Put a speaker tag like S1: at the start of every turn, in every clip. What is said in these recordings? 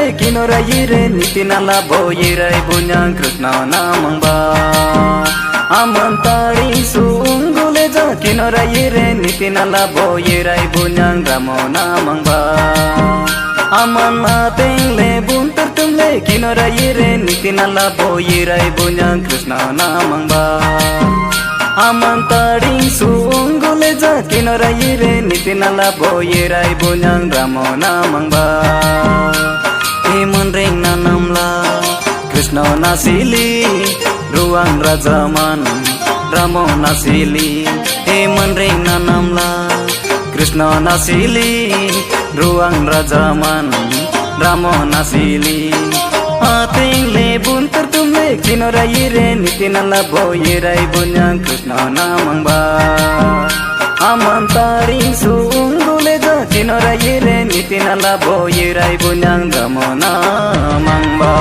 S1: tumle kinora yire nitinala boyirai bunyang Krishna namangba amantari sungule ja kinora yire nitinala boyirai bunyang Ramo namangba amana tengle buntar tumle kinora yire nitinala boyirai bunyang Krishna namangba amantari sungule ja kinora yire nitinala boyirai bunyang Ramo namangba imun ring nanamla Krishna nasili ruang rajaman Ramo nasili imun ring nanamla Krishna nasili ruang rajaman Ramo nasili atingle buntar tumle kinora yire nitinala boyirai bunyang Krishna namangba amantari sungule ja kinora yire nitinala boyirai bunyang Ramo namangba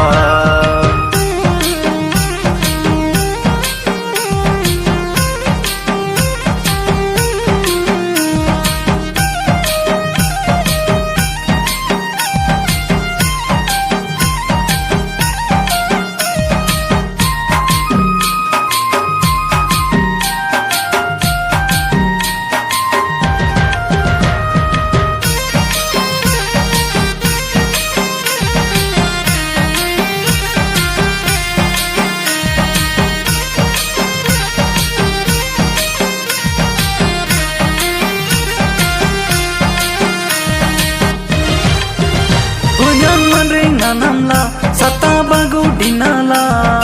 S1: namla sata bagu dinala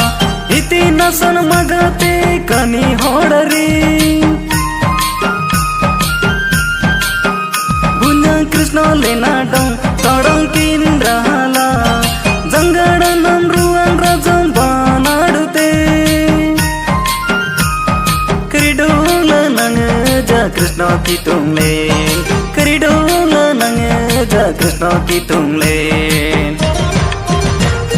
S1: iti nasan magate kani hodari bunya Krishna lena dong tadang kindrahala jangada nam ruang rajam banadute kridula nang ja Krishna kitungle kridula nang ja Krishna kitungle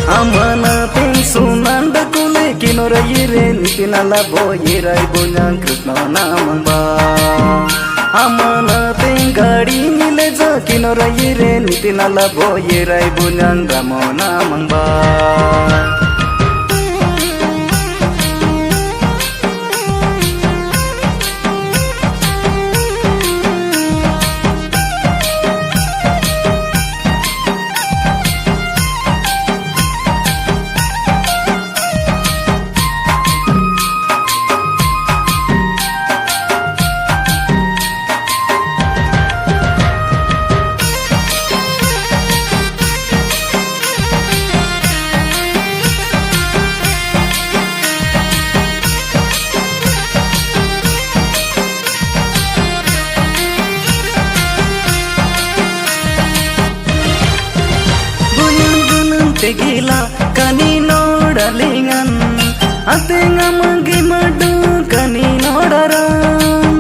S1: amana ting sunan dakule kinora yire nitinala boyirai bunyang Krishna namangba amana ting gadi nile ja kinora yire nitinala boyirai bunyang Ramo namangba tegila kani nodalingan atenga mangi madu kani nodaram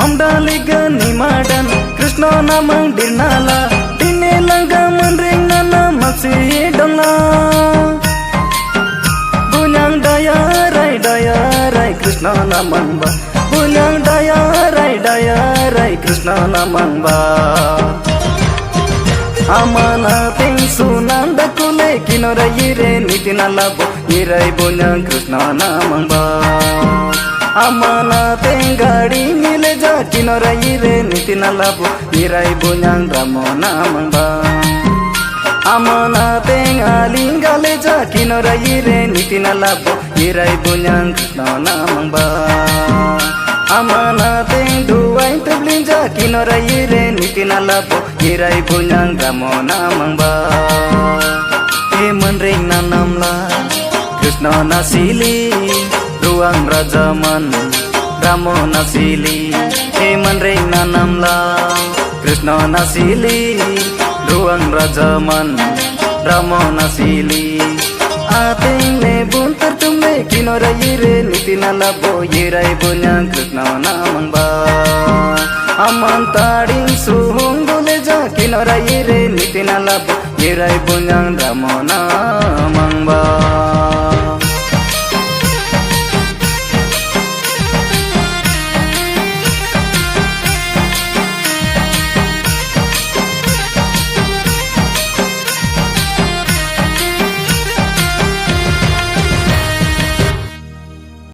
S1: amdaliga ni madan Krishna namang dinala dinelaga manring nana masi dongla bunyang daya rai Krishna namang ba bunyang daya rai Krishna namang ba amana ting sunan dakule kinora yire nitinala boyirai bunyang Krishna namangba amana ting gadi nile ja kinora yire nitinala boyirai bunyang Ramo namangba amana ting alingale ja kinora yire nitinala boyirai bunyang Krishna namangba amana ting duai tablinja kinora yire nitinala boyirai bunyang Ramo namangba imun ring nanamla Krishna nasili ruang rajaman Ramo nasili imun ring nanamla Krishna nasili ruang rajaman Ramo nasili atingle buntar tumle kinora yire nitinala boyirai bunyang Krishna namangba amantari sungule ja kinora yire nitinala boyirai bunyang Ramo namangba